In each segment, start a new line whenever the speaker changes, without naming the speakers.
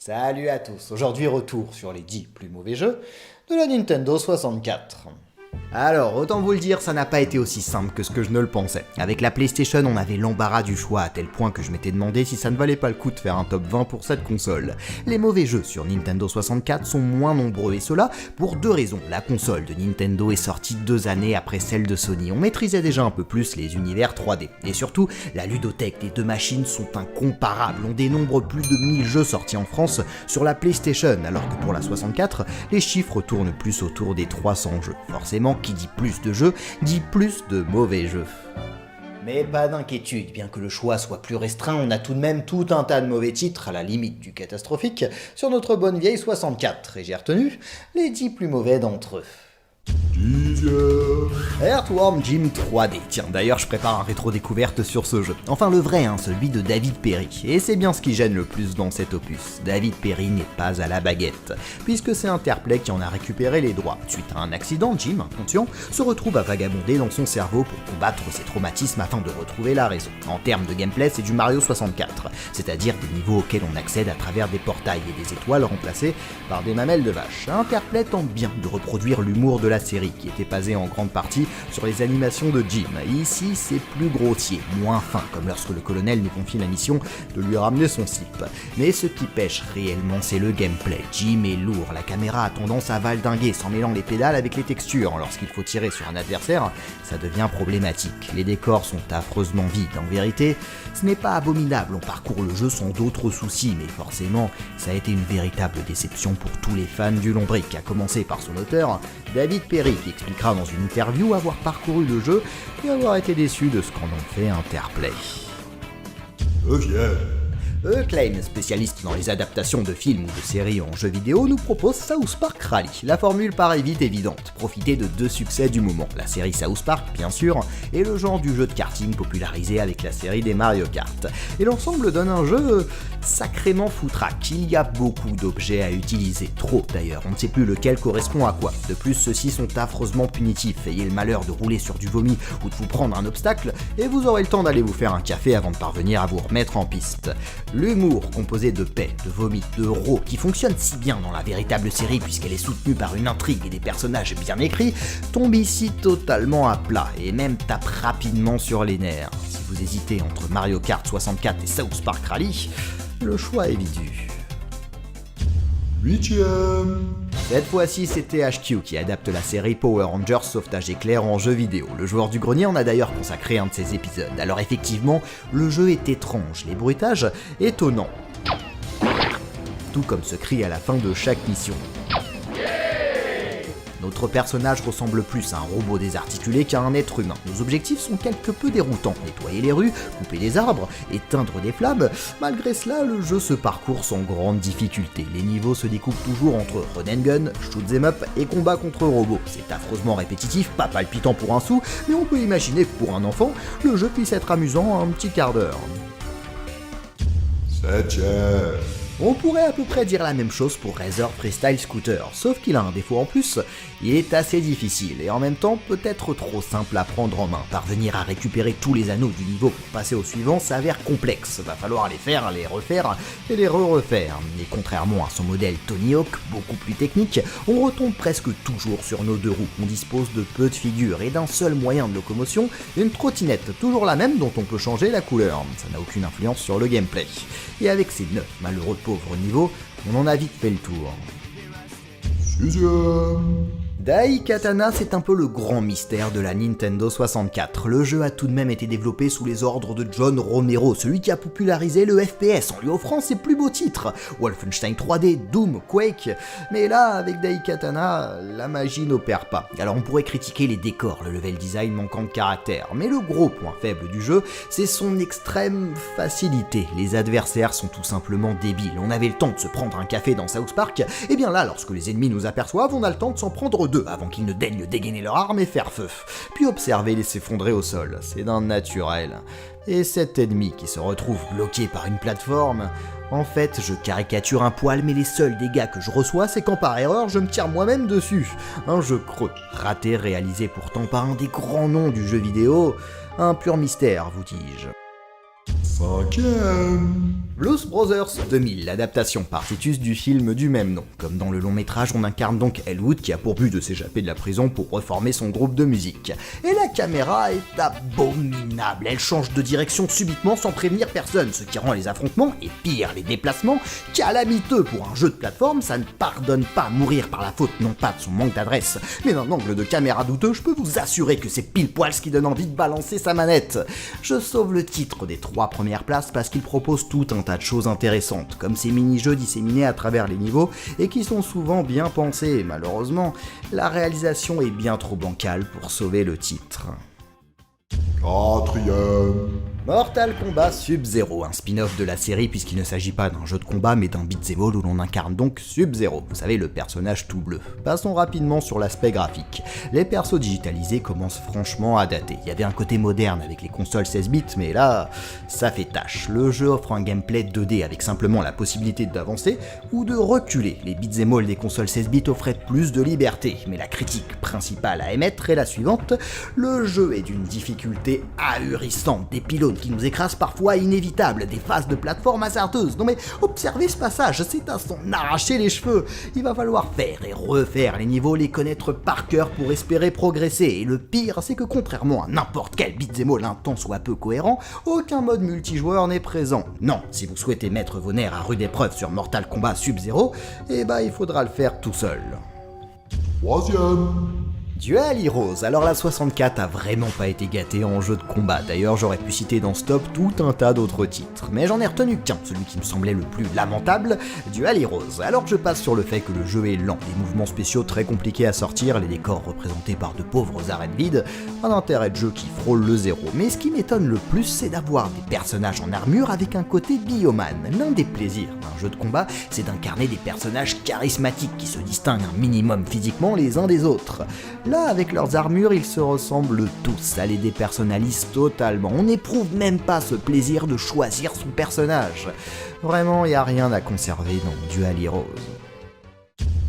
Salut à tous, aujourd'hui retour sur les 10 plus mauvais jeux de la Nintendo 64. Alors, autant vous le dire, ça n'a pas été aussi simple que ce que je ne le pensais. Avec la PlayStation, on avait l'embarras du choix à tel point que je m'étais demandé si ça ne valait pas le coup de faire un top 20 pour cette console. Les mauvais jeux sur Nintendo 64 sont moins nombreux et cela pour deux raisons. La console de Nintendo est sortie 2 années après celle de Sony. On maîtrisait déjà un peu plus les univers 3D. Et surtout, la ludothèque des deux machines sont incomparables. On dénombre plus de 1000 jeux sortis en France sur la PlayStation, alors que pour la 64, les chiffres tournent plus autour des 300 jeux. Forcément, qui dit plus de jeux, dit plus de mauvais jeux. Mais pas d'inquiétude, bien que le choix soit plus restreint, on a tout de même tout un tas de mauvais titres, à la limite du catastrophique, sur notre bonne vieille 64, et j'ai retenu les 10 plus mauvais d'entre eux. Earthworm Jim 3D. Tiens, d'ailleurs, je prépare un rétro-découverte sur ce jeu. Enfin, le vrai, celui de David Perry. Et c'est bien ce qui gêne le plus dans cet opus. David Perry n'est pas à la baguette, puisque c'est Interplay qui en a récupéré les droits. Suite à un accident, Jim, inconscient, se retrouve à vagabonder dans son cerveau pour combattre ses traumatismes afin de retrouver la raison. En termes de gameplay, c'est du Mario 64, c'est-à-dire des niveaux auxquels on accède à travers des portails et des étoiles remplacées par des mamelles de vache. Interplay tente bien de reproduire l'humour de la série, qui était basée en grande partie sur les animations de Jim. Ici, c'est plus grossier, moins fin, comme lorsque le colonel nous confie la mission de lui ramener son slip. Mais ce qui pêche réellement, c'est le gameplay. Jim est lourd, la caméra a tendance à valdinguer, s'en mêlant les pédales avec les textures. Lorsqu'il faut tirer sur un adversaire, ça devient problématique. Les décors sont affreusement vides. En vérité, ce n'est pas abominable, on parcourt le jeu sans d'autres soucis, mais forcément, ça a été une véritable déception pour tous les fans du lombric, à commencer par son auteur, David Perry, qui expliquera dans une interview avoir parcouru le jeu et avoir été déçu de ce qu'en ont fait Interplay. Acclaim, spécialiste dans les adaptations de films ou de séries en jeux vidéo, nous propose South Park Rally. La formule paraît vite évidente, profiter de deux succès du moment, la série South Park bien sûr, et le genre du jeu de karting popularisé avec la série des Mario Kart. Et l'ensemble donne un jeu sacrément foutraque. Il y a beaucoup d'objets à utiliser, trop d'ailleurs, on ne sait plus lequel correspond à quoi. De plus, ceux-ci sont affreusement punitifs, ayez le malheur de rouler sur du vomi ou de vous prendre un obstacle, et vous aurez le temps d'aller vous faire un café avant de parvenir à vous remettre en piste. L'humour, composé de paix, de vomi, de ro, qui fonctionne si bien dans la véritable série puisqu'elle est soutenue par une intrigue et des personnages bien écrits, tombe ici totalement à plat et même tape rapidement sur les nerfs. Si vous hésitez entre Mario Kart 64 et South Park Rally, le choix est vite vu. 8ème. Cette fois-ci, c'était HQ qui adapte la série Power Rangers Sauvetage éclair en jeu vidéo. Le joueur du grenier en a d'ailleurs consacré un de ses épisodes. Alors effectivement, le jeu est étrange, les bruitages étonnants. Tout comme ce cri à la fin de chaque mission. Notre personnage ressemble plus à un robot désarticulé qu'à un être humain. Nos objectifs sont quelque peu déroutants. Nettoyer les rues, couper les arbres, éteindre des flammes. Malgré cela, le jeu se parcourt sans grande difficulté. Les niveaux se découpent toujours entre run and gun, shoot 'em up et combat contre robots. C'est affreusement répétitif, pas palpitant pour un sou, mais on peut imaginer que pour un enfant, le jeu puisse être amusant un petit quart d'heure. 7ème. On pourrait à peu près dire la même chose pour Razer Freestyle Scooter, sauf qu'il a un défaut en plus, il est assez difficile et en même temps peut-être trop simple à prendre en main. Parvenir à récupérer tous les anneaux du niveau pour passer au suivant s'avère complexe, va falloir les faire, les refaire et les refaire. Et contrairement à son modèle Tony Hawk, beaucoup plus technique, on retombe presque toujours sur nos deux roues. On dispose de peu de figures et d'un seul moyen de locomotion, une trottinette, toujours la même dont on peut changer la couleur. Ça n'a aucune influence sur le gameplay. Et avec ces 9 malheureux pauvres niveaux, on en a vite fait le tour. 6ème. Daikatana, c'est un peu le grand mystère de la Nintendo 64. Le jeu a tout de même été développé sous les ordres de John Romero, celui qui a popularisé le FPS en lui offrant ses plus beaux titres, Wolfenstein 3D, Doom, Quake. Mais là, avec Daikatana, la magie n'opère pas. Alors on pourrait critiquer les décors, le level design manquant de caractère, mais le gros point faible du jeu, c'est son extrême facilité. Les adversaires sont tout simplement débiles. On avait le temps de se prendre un café dans South Park, et bien là, lorsque les ennemis nous aperçoivent, on a le temps de s'en prendre deux avant qu'ils ne daignent dégainer leur arme et faire feu, puis observer les s'effondrer au sol, c'est d'un naturel. Et cet ennemi qui se retrouve bloqué par une plateforme, en fait je caricature un poil mais les seuls dégâts que je reçois c'est quand par erreur je me tire moi-même dessus. Un jeu creux, raté réalisé pourtant par un des grands noms du jeu vidéo, un pur mystère vous dis-je. 5ème. Blues Brothers 2000, l'adaptation par Titus du film du même nom. Comme dans le long métrage, on incarne donc Elwood qui a pour but de s'échapper de la prison pour reformer son groupe de musique. Et la caméra est abominable, elle change de direction subitement sans prévenir personne, ce qui rend les affrontements, et pire les déplacements, calamiteux pour un jeu de plateforme. Ça ne pardonne pas mourir par la faute non pas de son manque d'adresse, mais d'un angle de caméra douteux. Je peux vous assurer que c'est pile poil ce qui donne envie de balancer sa manette. Je sauve le titre des 3 premières places parce qu'il propose tout un tas de choses intéressantes, comme ces mini-jeux disséminés à travers les niveaux et qui sont souvent bien pensés. Malheureusement, la réalisation est bien trop bancale pour sauver le titre.
4ème.
Mortal Kombat Sub-Zero, un spin-off de la série puisqu'il ne s'agit pas d'un jeu de combat mais d'un beat'em all où l'on incarne donc Sub-Zero, vous savez le personnage tout bleu. Passons rapidement sur l'aspect graphique. Les persos digitalisés commencent franchement à dater. Il y avait un côté moderne avec les consoles 16 bits mais là, ça fait tâche. Le jeu offre un gameplay 2D avec simplement la possibilité d'avancer ou de reculer. Les beat'em all des consoles 16 bits offraient plus de liberté, mais la critique principale à émettre est la suivante: le jeu est d'une difficulté ahurissante, des pilotes qui nous écrasent parfois inévitables, des phases de plateforme hasardeuses. Non mais observez ce passage, c'est à s'en arracher les cheveux. Il va falloir faire et refaire les niveaux, les connaître par cœur pour espérer progresser. Et le pire, c'est que contrairement à n'importe quel beat'em all intense ou un peu cohérent, aucun mode multijoueur n'est présent. Non, si vous souhaitez mettre vos nerfs à rude épreuve sur Mortal Kombat Sub-Zero, eh ben il faudra le faire tout seul.
3ème.
Dual Heroes, alors la 64 a vraiment pas été gâtée en jeu de combat, d'ailleurs j'aurais pu citer dans ce top tout un tas d'autres titres, mais j'en ai retenu qu'un, celui qui me semblait le plus lamentable, Dual Heroes. Alors je passe sur le fait que le jeu est lent, des mouvements spéciaux très compliqués à sortir, les décors représentés par de pauvres arènes vides, un intérêt de jeu qui frôle le zéro. Mais ce qui m'étonne le plus, c'est d'avoir des personnages en armure avec un côté bioman. L'un des plaisirs d'un jeu de combat, c'est d'incarner des personnages charismatiques qui se distinguent un minimum physiquement les uns des autres. Là, avec leurs armures, ils se ressemblent tous, ça les dépersonnalise totalement. On n'éprouve même pas ce plaisir de choisir son personnage. Vraiment, y a rien à conserver dans Dual Heroes.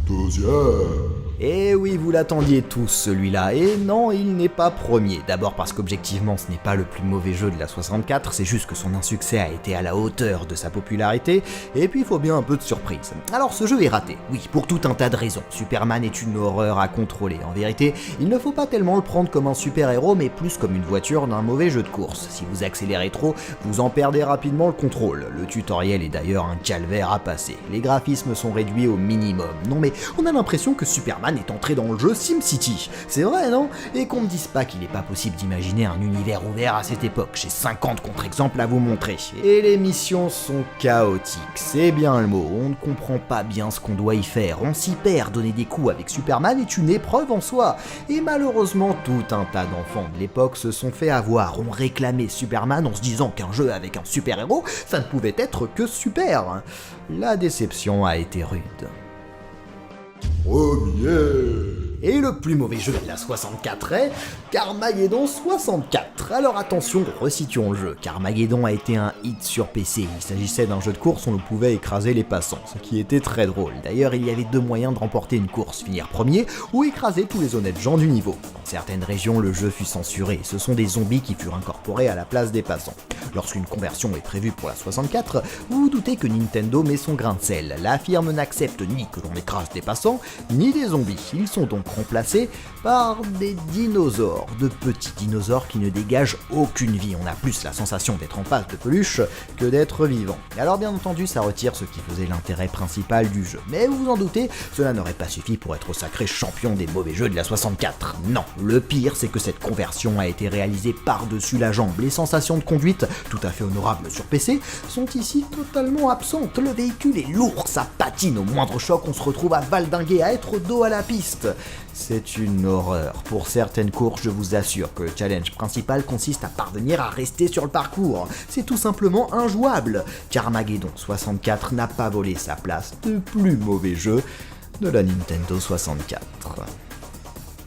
2ème.
Et oui, vous l'attendiez tous celui-là, et non, il n'est pas premier. D'abord parce qu'objectivement ce n'est pas le plus mauvais jeu de la 64, c'est juste que son insuccès a été à la hauteur de sa popularité, et puis il faut bien un peu de surprise. Alors ce jeu est raté, oui, pour tout un tas de raisons. Superman est une horreur à contrôler. En vérité, il ne faut pas tellement le prendre comme un super-héros, mais plus comme une voiture d'un mauvais jeu de course. Si vous accélérez trop, vous en perdez rapidement le contrôle. Le tutoriel est d'ailleurs un calvaire à passer. Les graphismes sont réduits au minimum. Non mais on a l'impression que Superman est entré dans le jeu SimCity. C'est vrai, non? Et qu'on me dise pas qu'il n'est pas possible d'imaginer un univers ouvert à cette époque. J'ai 50 contre-exemples à vous montrer. Et les missions sont chaotiques, c'est bien le mot. On ne comprend pas bien ce qu'on doit y faire. On s'y perd. Donner des coups avec Superman est une épreuve en soi. Et malheureusement, tout un tas d'enfants de l'époque se sont fait avoir. On réclamait Superman en se disant qu'un jeu avec un super-héros, ça ne pouvait être que super. La déception a été rude.
1ème.
Et le plus mauvais jeu de la 64 est Carmageddon 64. Alors attention, resituons le jeu. Carmageddon a été un hit sur PC. Il s'agissait d'un jeu de course où l'on pouvait écraser les passants, ce qui était très drôle. D'ailleurs, il y avait 2 moyens de remporter une course, finir premier ou écraser tous les honnêtes gens du niveau. Dans certaines régions, le jeu fut censuré. Ce sont des zombies qui furent incorporés à la place des passants. Lorsqu'une conversion est prévue pour la 64, vous vous doutez que Nintendo met son grain de sel. La firme n'accepte ni que l'on écrase des passants, ni des zombies. Ils sont donc remplacés par des dinosaures, de petits dinosaures qui ne dégagent aucune vie. On a plus la sensation d'être en face de peluche que d'être vivant. Et alors bien entendu, ça retire ce qui faisait l'intérêt principal du jeu. Mais vous vous en doutez, cela n'aurait pas suffi pour être sacré champion des mauvais jeux de la 64. Non, le pire, c'est que cette conversion a été réalisée par-dessus la jambe. Les sensations de conduite, tout à fait honorables sur PC, sont ici totalement absentes. Le véhicule est lourd, ça patine. Au moindre choc, on se retrouve à valdinguer, à être dos à la piste. C'est une horreur. Pour certaines courses, je vous assure que le challenge principal consiste à parvenir à rester sur le parcours. C'est tout simplement injouable. Carmageddon 64 n'a pas volé sa place de plus mauvais jeu de la Nintendo 64.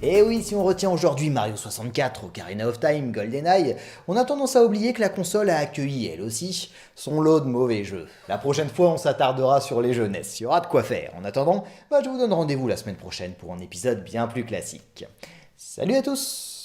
Et oui, si on retient aujourd'hui Mario 64, Ocarina of Time, GoldenEye, on a tendance à oublier que la console a accueilli, elle aussi, son lot de mauvais jeux. La prochaine fois, on s'attardera sur les jeunesses, il y aura de quoi faire. En attendant, je vous donne rendez-vous la semaine prochaine pour un épisode bien plus classique. Salut à tous!